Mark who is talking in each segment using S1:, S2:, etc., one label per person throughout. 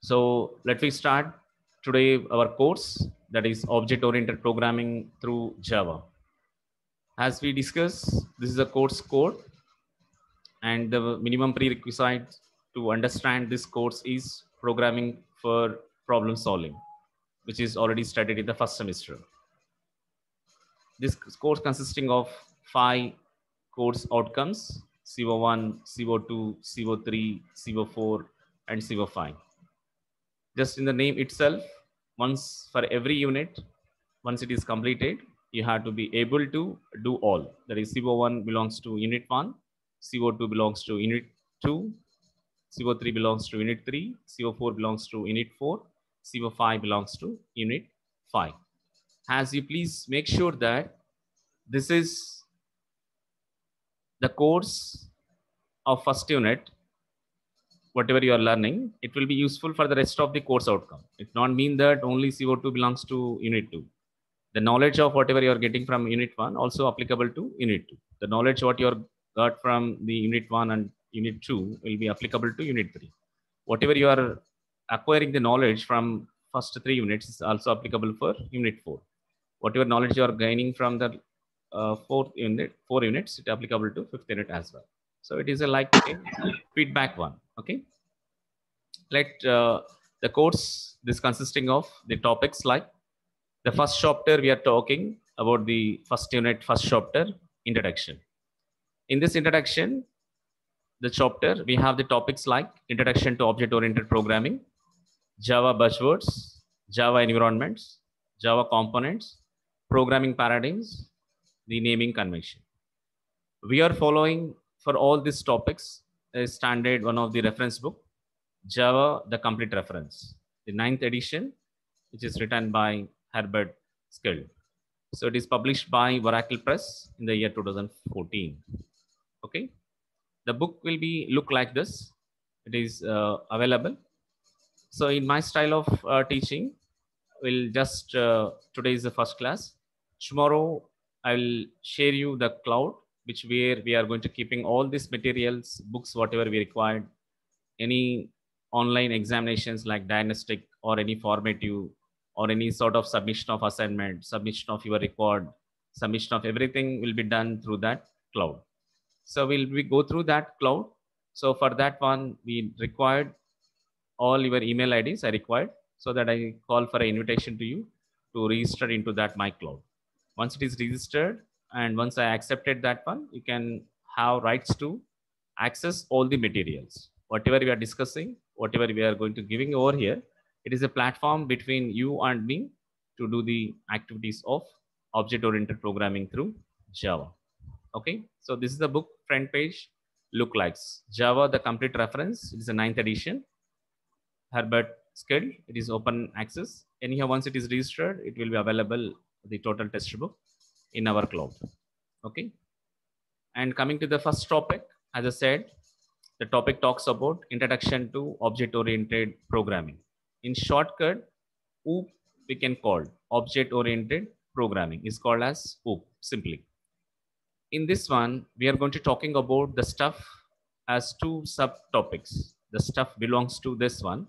S1: So let me start today our course, that is object-oriented programming through Java. As we discussed, this is a course code, and the minimum prerequisite to understand this course is programming for problem solving, which is already studied in the first semester. This course consisting of 5 course outcomes: CO1, CO2, CO3, CO4, and CO5. Just in the name itself, once for every unit, once it is completed, you have to be able to do all. That is, CO1 belongs to unit 1, CO2 belongs to unit 2, CO3 belongs to unit 3, CO4 belongs to unit 4, CO5 belongs to unit 5. As you please make sure that this is the course of first unit, whatever you are learning, it will be useful for the rest of the course outcome. It not mean that only CO2 belongs to unit 2. The knowledge of whatever you are getting from unit 1 also applicable to unit 2. The knowledge what you are got from the unit 1 and unit 2 will be applicable to unit 3. Whatever you are acquiring the knowledge from first 3 units is also applicable for unit 4. Whatever knowledge you are gaining from the 4 units, it applicable to 5th unit as well. So it is a like a feedback one. Okay. Let the course, this consisting of the topics like the first chapter, we are talking about the first unit, first chapter, introduction. In this introduction, the chapter, we have the topics like introduction to object-oriented programming, Java buzzwords, Java environments, Java components, programming paradigms, the naming convention. We are following for all these topics a standard one of the reference book, Java, the complete reference, the 9th edition, which is written by Herbert Schild. So it is published by Oracle Press in the year 2014. Okay. The book will be look like this. It is available. So in my style of teaching, we'll just, today is the first class. Tomorrow, I'll share you the cloud, which where we are going to keeping all these materials, books, whatever we required, any online examinations like diagnostic or any formative or any sort of submission of assignment, submission of your record, submission of everything will be done through that cloud. So we go through that cloud. So for that one, we required all your email IDs are required, so that I call for an invitation to you to register into that my cloud. Once it is registered and once I accepted that one, you can have rights to access all the materials. Whatever we are discussing, whatever we are going to giving over here, it is a platform between you and me to do the activities of object-oriented programming through Java. Okay, so this is the book front page look likes Java, the complete reference. It is the 9th edition. Herbert Schild. It is open access. Anyhow, once it is registered, it will be available, the total test book in our cloud. Okay. And coming to the first topic, as I said, the topic talks about introduction to object-oriented programming. In shortcut, OOP we can call object-oriented programming is called as OOP simply. In this one, we are going to talking about the stuff as 2 subtopics. The stuff belongs to this one.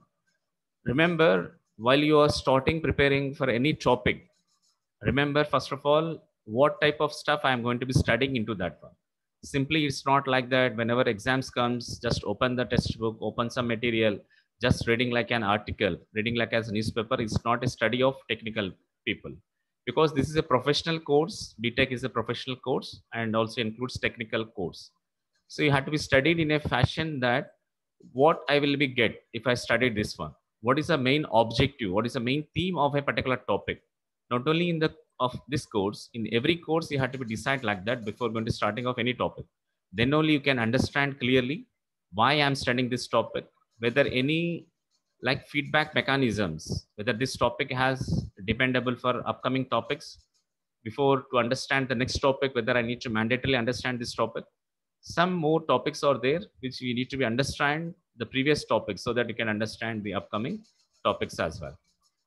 S1: Remember, while you are starting preparing for any topic, remember first of all what type of stuff I am going to be studying into that one. Simply, it's not like that. Whenever exams comes, just open the textbook, open some material, just reading like an article, reading like as a newspaper. It's not a study of technical people, because this is a professional course. BTech is a professional course and also includes technical course. So you have to be studied in a fashion that what I will be get if I study this one. What is the main objective? What is the main theme of a particular topic? Not only in the of this course, in every course you have to be decide like that before going to starting of any topic. Then only you can understand clearly why I'm studying this topic, whether any like feedback mechanisms, whether this topic has dependable for upcoming topics before to understand the next topic, whether I need to mandatorily understand this topic. Some more topics are there which you need to be understand the previous topic so that you can understand the upcoming topics as well.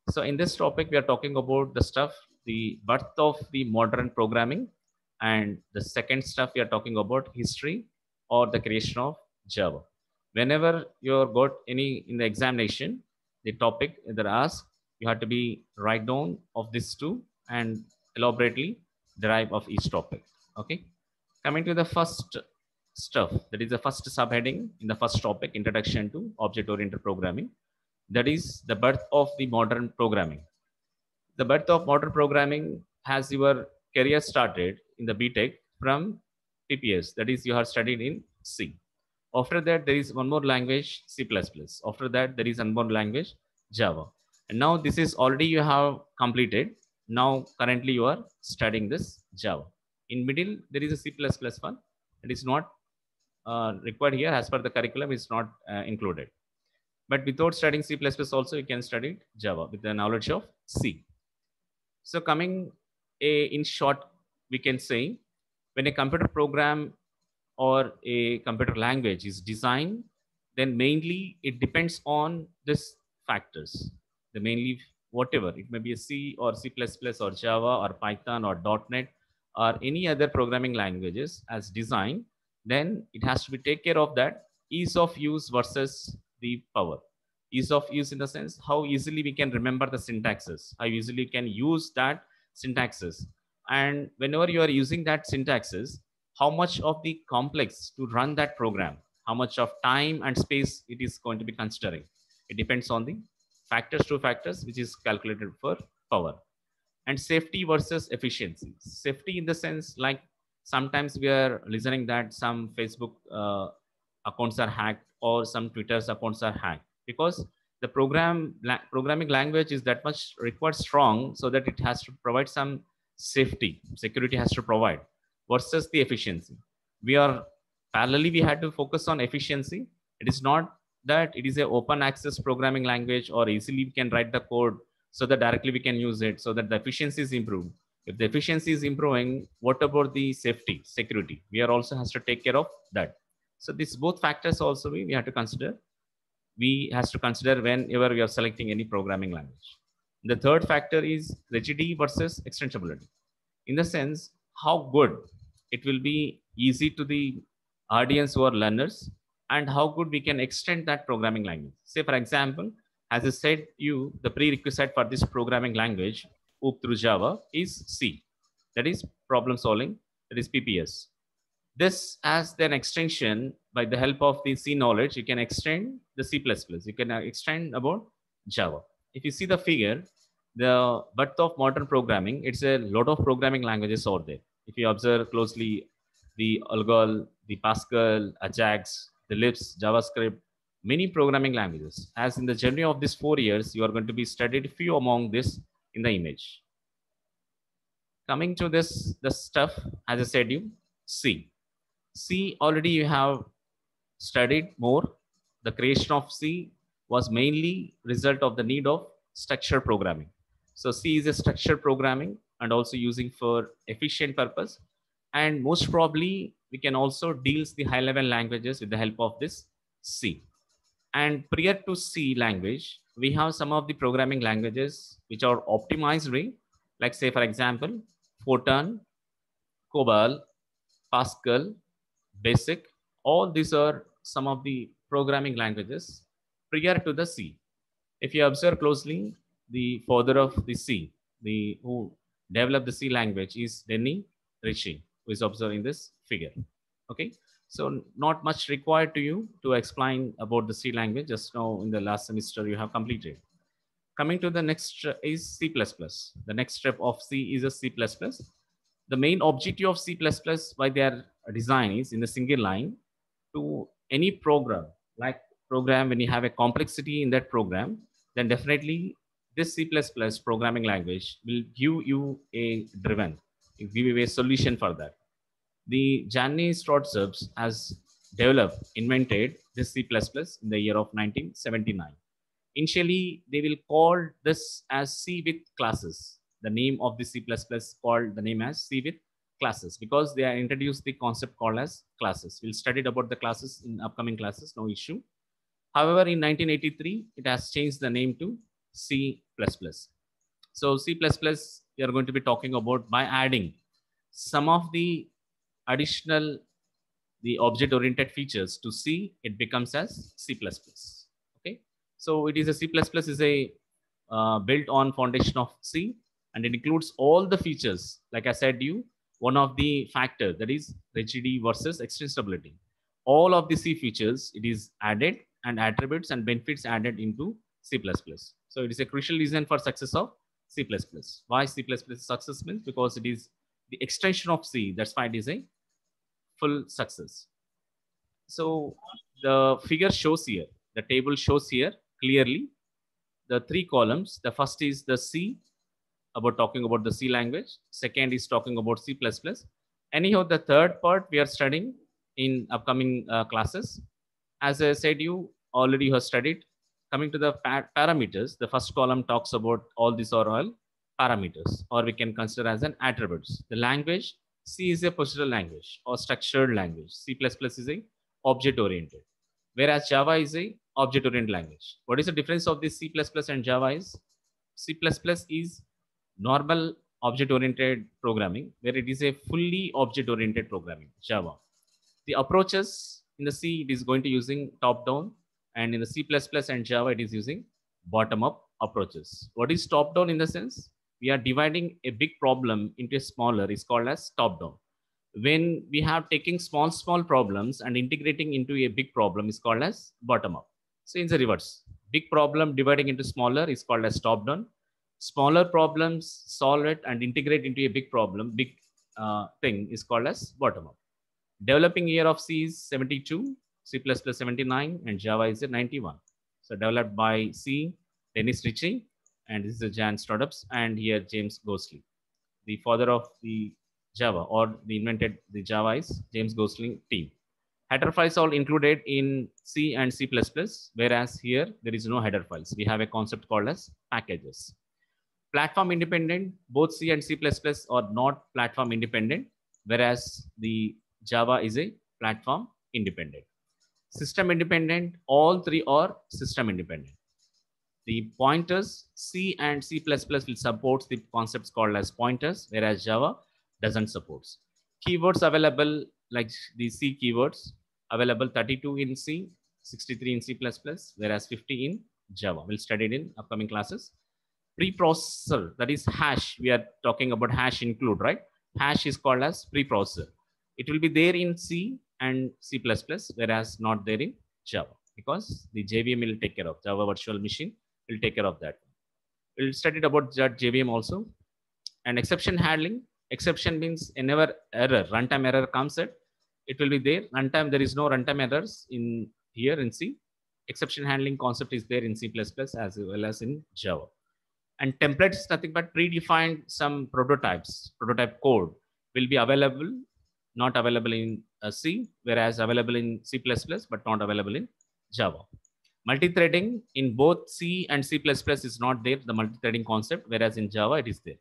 S1: So in this topic, we are talking about the stuff, the birth of the modern programming, and the second stuff we are talking about history or the creation of Java. Whenever you got any in the examination, the topic either asked, you have to be write down of these two and elaborately derive of each topic. Okay. Coming to the first stuff, that is the first subheading in the first topic, introduction to object-oriented programming. That is the birth of the modern programming. The birth of modern programming has your career started in the BTech from PPS, that is you have studied in C. After that, there is one more language, C++. After that, there is one more language, Java. And now this is already you have completed. Now currently you are studying this Java. In middle, there is a C++ one. It is not required here as per the curriculum, is not included. But without studying C++ also, you can study Java with the knowledge of C. So coming in short, we can say when a computer program or a computer language is designed, then mainly it depends on this factors. The mainly whatever, it may be a C or C++ or Java or Python or .NET or any other programming languages as designed, then it has to be take care of that ease of use versus the power. Ease of use in the sense how easily we can remember the syntaxes, how easily we can use that syntaxes. And whenever you are using that syntaxes, how much of the complex to run that program, how much of time and space it is going to be considering. It depends on the factors, two factors, which is calculated for power. And safety versus efficiency. Safety in the sense like sometimes we are listening that some Facebook accounts are hacked or some Twitter's accounts are hacked because the programming language is that much required strong so that it has to provide some safety, security has to provide versus the efficiency. We are parallelly we had to focus on efficiency. It is not that it is a open access programming language or easily we can write the code so that directly we can use it so that the efficiency is improved. If the efficiency is improving, what about the safety, security? We are also has to take care of that. So these both factors also we have to consider. We has to consider whenever we are selecting any programming language. The third factor is rigidity versus extensibility. In the sense, how good it will be easy to the audience who are learners and how good we can extend that programming language. Say, for example, as I said, the prerequisite for this programming language, OOP through Java, is C. That is problem solving, that is PPS. This as an extension by the help of the C knowledge, you can extend the C++. You can extend about Java. If you see the figure, the birth of modern programming, it's a lot of programming languages out there. If you observe closely, the Algol, the Pascal, Ajax, the Lisp, JavaScript, many programming languages. As in the journey of these 4 years, you are going to be studied few among this in the image. Coming to this, the stuff, as I said you, C. C already you have studied more. The creation of C was mainly result of the need of structured programming. So C is a structured programming and also using for efficient purpose. And most probably we can also deal the high level languages with the help of this C. And prior to C language, we have some of the programming languages which are optimized way, like say for example, Fortran, COBOL, Pascal, BASIC. All these are some of the programming languages prior to the C. If you observe closely, the father of the C, who developed the C language is Denny Ritchie, who is observing this figure. Okay, so not much required to you to explain about the C language. Just now in the last semester you have completed. Coming to the next is C++. The next step of C is a C++. The main objective of C++ by their design is in a single line to any program, like program when you have a complexity in that program, then definitely this C++ programming language will give you a driven, give you a solution for that. The Janny Strotsubs has developed, invented this C++ in the year of 1979. Initially, they will call this as C with classes. The name of the C++ called the name as C with classes because they are introduced the concept called as classes. We'll study about the classes in upcoming classes, no issue. However, in 1983, it has changed the name to C++. So C++, we are going to be talking about by adding some of the additional the object-oriented features to C, it becomes as C++. Okay. So it is a C++ is a built on foundation of C, and it includes all the features. Like I said, one of the factor that is rigidity versus extensibility. All of the C features it is added, and attributes and benefits added into C++. So it is a crucial reason for success of C++. Why C++ success means because it is the extension of C. That's why it is a full success. So the figure shows here, the table shows here clearly the three columns. The first is the C, about talking about the C language. Second is talking about C++. Anyhow, the third part we are studying in upcoming classes. As I said, you already have studied. Coming to the parameters, the first column talks about all these are all parameters, or we can consider as an attributes. The language, C is a procedural language or structured language. C++ is a object oriented, whereas Java is a object oriented language. What is the difference of this C++ and Java is C++ is normal object oriented programming, where it is a fully object oriented programming. Java, the approaches in the C it is going to using top down, and in the C++ and Java it is using bottom up approaches. What is top down? In the sense we are dividing a big problem into a smaller is called as top down. When we have taking small problems and integrating into a big problem is called as bottom up. So in the reverse, big problem dividing into smaller is called as top down. Smaller problems, solve it and integrate into a big problem, big thing is called as bottom up. Developing year of C is 72, C++ 79, and Java is a 91. So developed by C, Dennis Ritchie, and this is Jan Startups, and here James Gosling. The father of the Java, or the invented the Java is James Gosling team. Header files all included in C and C++, whereas here there is no header files. We have a concept called as packages. Platform independent, both C and C++ are not platform independent, whereas the Java is a platform independent. System independent, all three are system independent. The pointers, C and C++ will support the concepts called as pointers, whereas Java doesn't support. Keywords available, like the C keywords, available 32 in C, 63 in C++, whereas 50 in Java. We'll study it in upcoming classes. Preprocessor, that is hash. We are talking about hash include, right? Hash is called as preprocessor. It will be there in C and C++, whereas not there in Java, because the JVM will take care of, Java Virtual Machine will take care of that. We'll study about that JVM also. And exception handling, exception means whenever error, runtime error comes at, it will be there. Runtime, there is no runtime errors in here in C. Exception handling concept is there in C++ as well as in Java. And templates is nothing but predefined some prototypes. Prototype code will be available, not available in C, whereas available in C++, but not available in Java. Multi-threading in both C and C++ is not there, the multi-threading concept, whereas in Java it is there.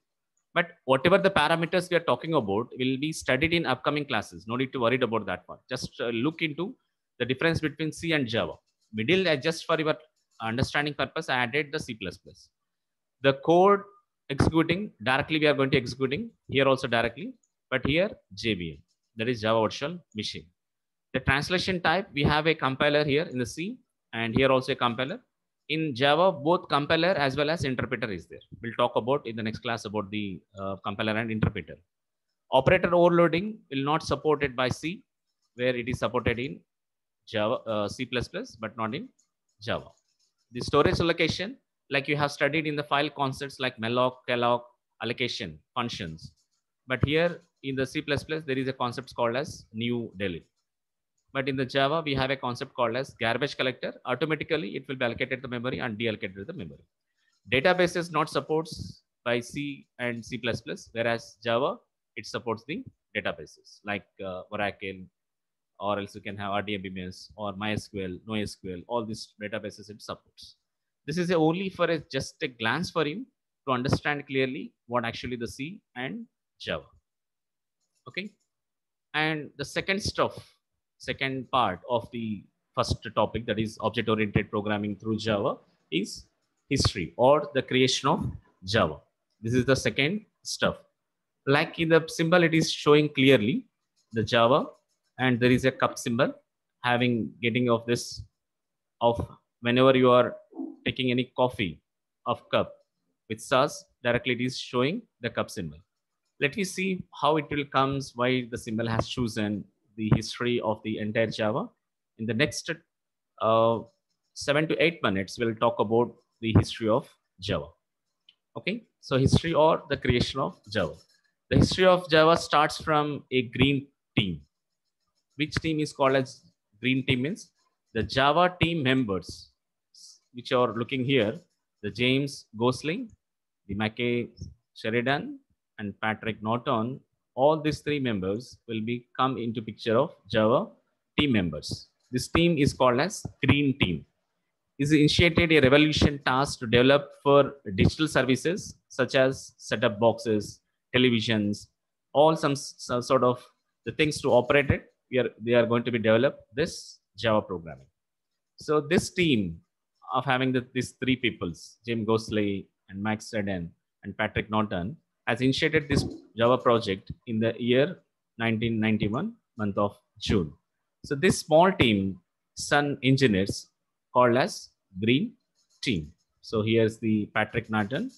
S1: But whatever the parameters we are talking about will be studied in upcoming classes. No need to worry about that part. Just look into the difference between C and Java. Middle, just for your understanding purpose, I added the C++. The code executing directly, we are going to executing here also directly, but here JVM, that is Java Virtual Machine. The translation type, we have a compiler here in the C, and here also a compiler. In Java, both compiler as well as interpreter is there. We'll talk about in the next class about the compiler and interpreter. Operator overloading will not supported by C, where it is supported in Java, C++, but not in Java. The storage allocation, like you have studied in the file concepts like malloc, calloc, allocation functions. But here in the C++, there is a concept called as new delete. But in the Java, we have a concept called as garbage collector. Automatically, it will be allocated the memory and deallocated the memory. Databases not supports by C and C++, whereas Java, it supports the databases like Oracle, or else you can have RDBMS or MySQL, NoSQL, all these databases it supports. This is only for just a glance for you to understand clearly what actually the C and Java. Okay. And the second part of the first topic, that is object-oriented programming through Java, is history or the creation of Java. This is the second stuff. Like in the symbol, it is showing clearly the Java, and there is a cup symbol having getting of this of whenever you are making any coffee of cup with SAS, directly it is showing the cup symbol. Let me see how it will comes, why the symbol has chosen, the history of the entire Java. In the next 7 to 8 minutes, we'll talk about the history of Java. Okay, so history or the creation of Java. The history of Java starts from a green team. Which team is called as green team means the Java team members, which are looking here, the James Gosling, the Mackay Sheridan, and Patrick Norton. All these three members will be come into picture of Java team members. This team is called as green team. Is initiated a revolution task to develop for digital services such as set-up boxes, televisions, all some sort of the things to operate it. They are going to be developed this Java programming. So this team of having these three peoples, Jim Gosley and Max Sedan and Patrick Norton, has initiated this Java project in the year 1991, month of June. So this small team, Sun engineers, called as Green Team. So here's the Patrick Norton,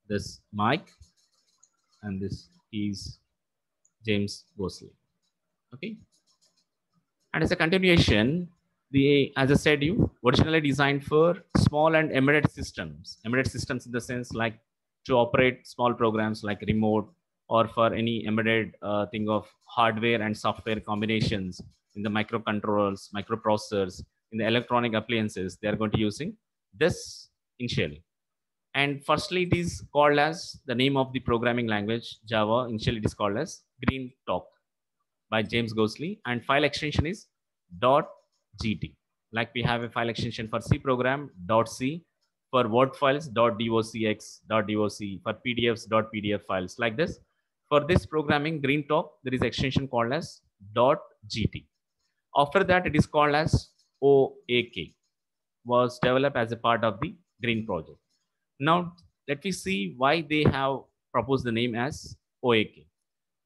S1: this Mike, and this is James Gosley. Okay. And as a continuation, as I said, originally designed for small and embedded systems in the sense like to operate small programs like remote or for any embedded thing of hardware and software combinations in the microcontrollers, microprocessors, in the electronic appliances, they are going to using this initially. And firstly, it is called as the name of the programming language, Java. Initially, it is called as Green Talk by James Gosley, and file extension is .gt. Like we have a file extension for C program, .c, for Word files, .docx, .doc, for PDFs, .pdf files, like this. For this programming, Green Talk, there is extension called as .gt. After that, it is called as OAK, was developed as a part of the Green project. Now, let me see why they have proposed the name as OAK.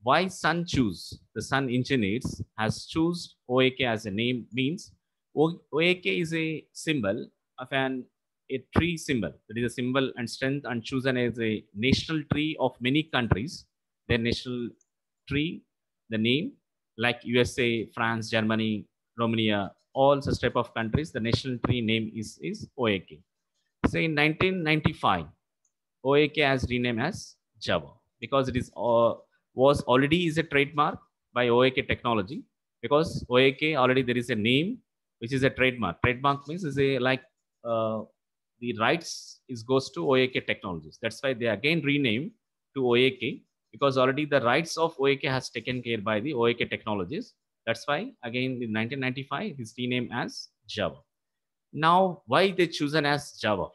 S1: Why Sun choose, the Sun engineers has choose OAK as a name means OAK is a symbol of a tree symbol. That is a symbol and strength and chosen as a national tree of many countries. Their national tree, the name, like USA, France, Germany, Romania, all such type of countries, the national tree name is OAK. So in 1995, OAK has renamed as Java because it is was already is a trademark by OAK technology, because OAK already there is a name which is a trademark. Trademark means is a like the rights is goes to OAK technologies. That's why they again renamed to OAK, because already the rights of OAK has taken care by the OAK technologies. That's why again in 1995 it is renamed as Java. Now why they chosen as Java?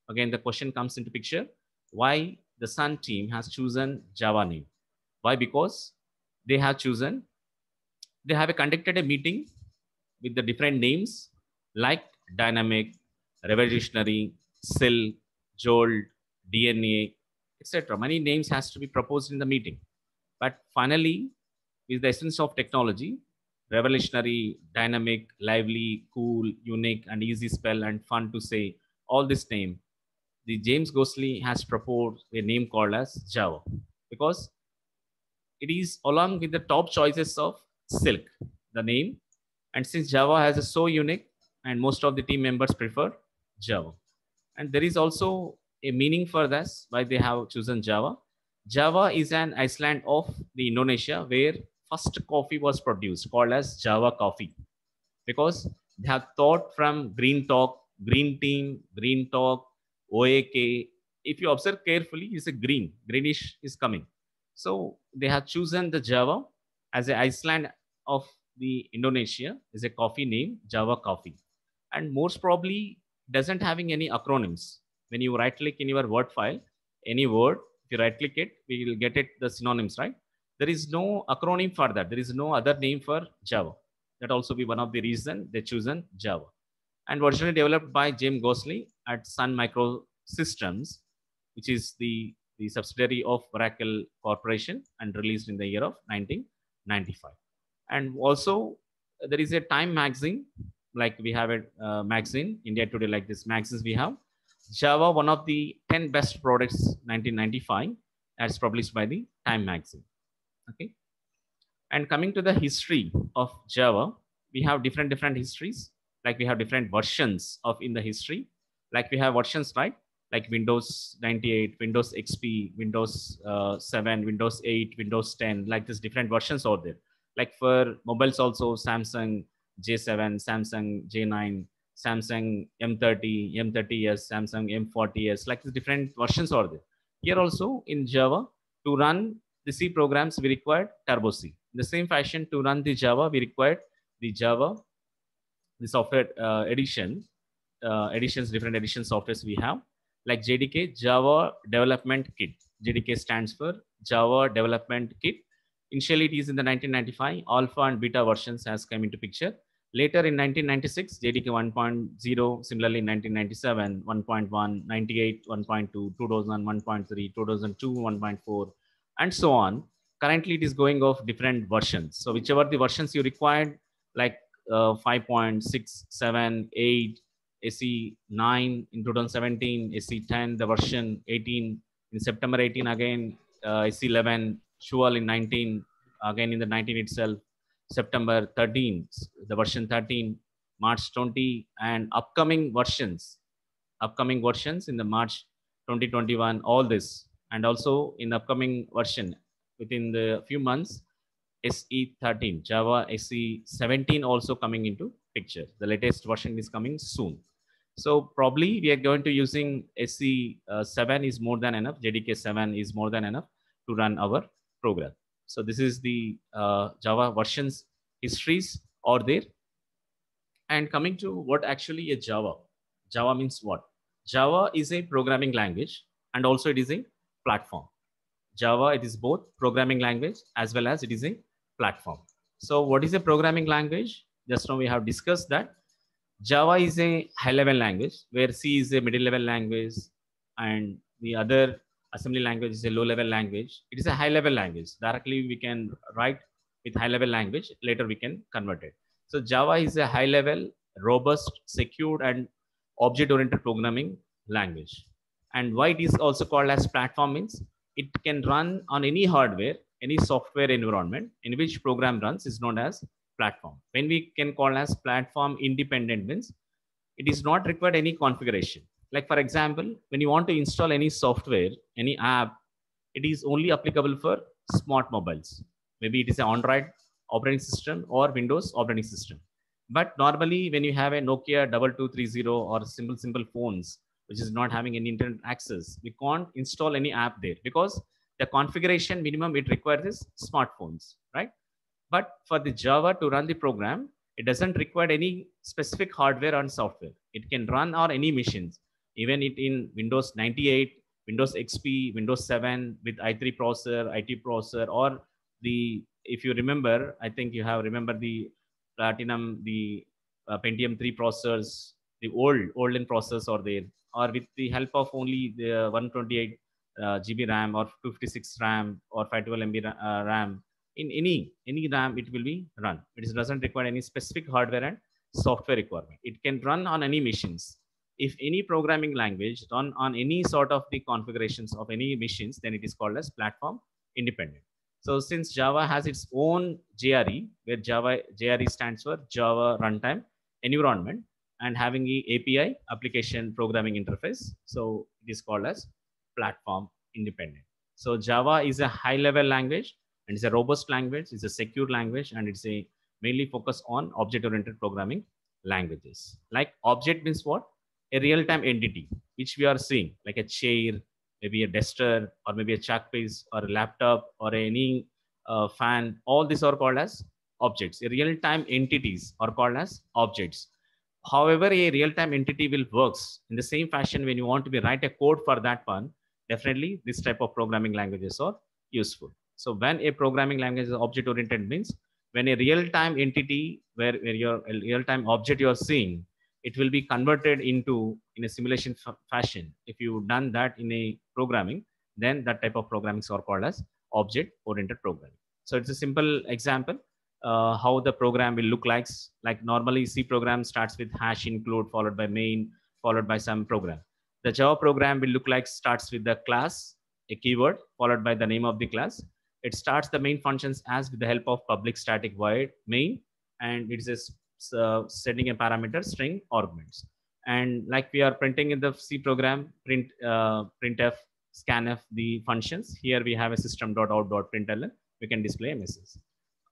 S1: Again the question comes into picture. Why the Sun team has chosen Java name? Why? Because they have conducted a meeting with the different names like Dynamic, Revolutionary, Silk, Jolt, DNA, etc. Many names has to be proposed in the meeting. But finally, with the essence of technology, revolutionary, dynamic, lively, cool, unique, and easy spell and fun to say, all this name, the James Gosley has proposed a name called as Java, because it is along with the top choices of Silk, the name. And since Java has a so unique and most of the team members prefer Java. And there is also a meaning for this, why they have chosen Java. Java is an island of the Indonesia where first coffee was produced, called as Java coffee, because they have thought from Green Talk, Green Team, Green Talk, OAK. If you observe carefully, it's a greenish is coming. So they have chosen the Java as an island of the Indonesia is a coffee name, Java coffee. And most probably doesn't having any acronyms. When you right click in your Word file, any word, if you right click it, we will get it the synonyms, right? There is no acronym for that. There is no other name for Java. That also be one of the reason they chosen Java. And originally developed by Jim Gosley at Sun Microsystems, which is the subsidiary of Oracle Corporation, and released in the year of 1995. And also there is a Time magazine like we have a magazine, India Today, like this magazines we have. Java, one of the 10 best products 1995, as published by the Time magazine. Okay. And coming to the history of Java, we have different histories. Like we have different versions of in the history. Like we have versions, right? Like Windows 98, Windows XP, Windows 7, Windows 8, Windows 10. Like this different versions out there. Like for mobiles also, Samsung J7, Samsung J9, Samsung M30, M30s, Samsung M40s. Like the different versions are there. Here also in Java, to run the C programs, we required Turbo C. In the same fashion, to run the Java, we required the Java, the software editions, different edition softwares we have, like JDK, Java Development Kit. JDK stands for Java Development Kit. Initially, it is in the 1995, alpha and beta versions has come into picture. Later in 1996, JDK 1.0, similarly in 1997, 1.1, 98, 1.2, 2000, 1.3, 2002, 1.4, and so on. Currently, it is going off different versions. So whichever the versions you required, like 5.6, 7, 8, SE 9 in 2017, SE 10, the version 18 in September 18 again, SE 11, Shual in 19, again in the 19 itself, September 13, the version 13, March 20, and upcoming versions in the March 2021, all this, and also in upcoming version within the few months, SE 13, Java SE 17 also coming into picture. The latest version is coming soon. So probably we are going to using SE 7 is more than enough. JDK 7 is more than enough to run our program. So this is the Java versions histories are there. And coming to what actually a Java. Java means what? Java is a programming language and also it is a platform. Java, it is both programming language as well as it is a platform. So what is a programming language? Just now we have discussed that Java is a high level language where C is a middle level language and the other assembly language is a low level language. It is a high level language. Directly we can write with high level language. Later we can convert it. So Java is a high level, robust, secured and object oriented programming language. And why it is also called as platform means it can run on any hardware, any software environment in which program runs is known as platform. When we can call as platform independent means it is not required any configuration. Like for example, when you want to install any software, any app, it is only applicable for smart mobiles. Maybe it is an Android operating system or Windows operating system. But normally when you have a Nokia 2230 or simple phones, which is not having any internet access, we can't install any app there because the configuration minimum it requires is smartphones, right? But for the Java to run the program, it doesn't require any specific hardware and software. It can run on any machines, even it in Windows 98, Windows XP, Windows 7 with i3 processor, IT processor, or the, if you remember, I think you have remember the Platinum, the Pentium 3 processors, the olden processors are there, or with the help of only the 128 GB RAM or 256 RAM or 512 MB RAM, in any RAM it will be run. It doesn't require any specific hardware and software requirement. It can run on any machines. If any programming language run on any sort of the configurations of any machines, then it is called as platform independent. So since Java has its own JRE, where Java JRE stands for Java Runtime Environment, and having the API, application programming interface, so it is called as platform independent. So Java is a high level language and it's a robust language, it's a secure language, and it's a mainly focused on object oriented programming languages. Like object means what? A real-time entity, which we are seeing, like a chair, maybe a duster, or maybe a chalk piece, or a laptop, or any fan. All these are called as objects. Real-time entities are called as objects. However, a real-time entity will works in the same fashion when you want to be write a code for that one. Definitely, this type of programming languages are useful. So when a programming language is object-oriented means when a real-time entity where your real-time object you are seeing, it will be converted into in a simulation fashion. If you done that in a programming, then that type of programming are called as object-oriented programming. So it's a simple example. how the program will look like normally C program starts with hash include followed by main followed by some program. The Java program will look like starts with the class, a keyword followed by the name of the class. It starts the main functions as with the help of public static void main, and it is setting a parameter string arguments. And like we are printing in the C program, printf, scanf the functions. Here we have a system.out.println. We can display a message.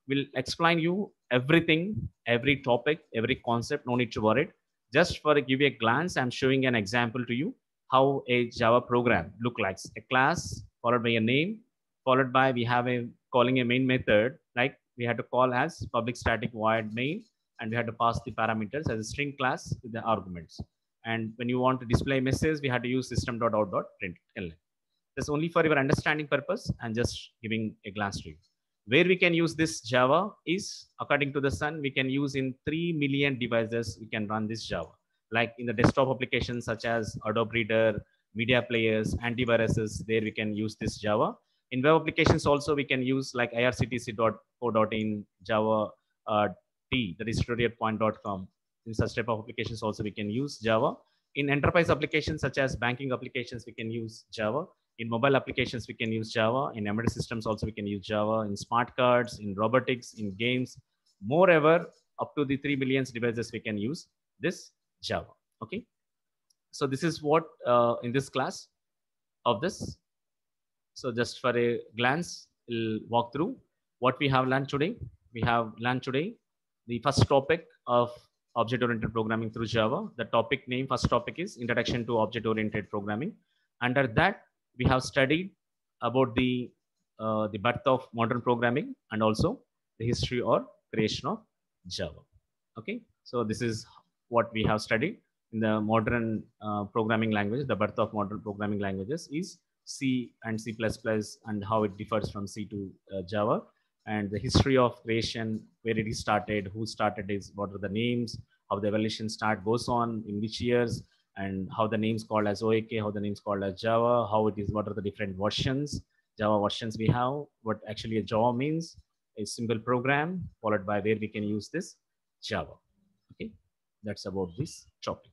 S1: We'll explain you everything, every topic, every concept. No need to worry. Just for give you a glance, I'm showing an example to you how a Java program look like. A class followed by a name, followed by we have a calling a main method, like we had to call as public static void main, and we had to pass the parameters as a string class with the arguments. And when you want to display message, we had to use system.out.println. That's only for your understanding purpose and just giving a glance to you. Where we can use this Java is, according to the Sun, we can use in 3 million devices, we can run this Java. Like in the desktop applications such as Adobe Reader, media players, antiviruses, there we can use this Java. In web applications also, we can use like irctc.co.in, Java T, that is tutorialpoint.com. In such type of applications also, we can use Java. In enterprise applications such as banking applications, we can use Java. In mobile applications, we can use Java. In embedded systems also, we can use Java. In smart cards, in robotics, in games. Moreover, up to the 3 million devices, we can use this Java. Okay. So this is what in this class of this. So just for a glance, we'll walk through what we have learned today. We have learned today the first topic of object-oriented programming through Java. The topic name, first topic is Introduction to Object-Oriented Programming. Under that, we have studied about the birth of modern programming and also the history or creation of Java. Okay, so this is what we have studied in the modern programming language. The birth of modern programming languages is C and C++ and how it differs from C to Java, and the history of creation, where it is started, who started it, what are the names, how the evolution goes on, in which years, and how the names called as OAK, how the names called as Java, how it is, what are the different versions, Java versions we have, what actually a Java means, a simple program followed by where we can use this Java. Okay, that's about this topic.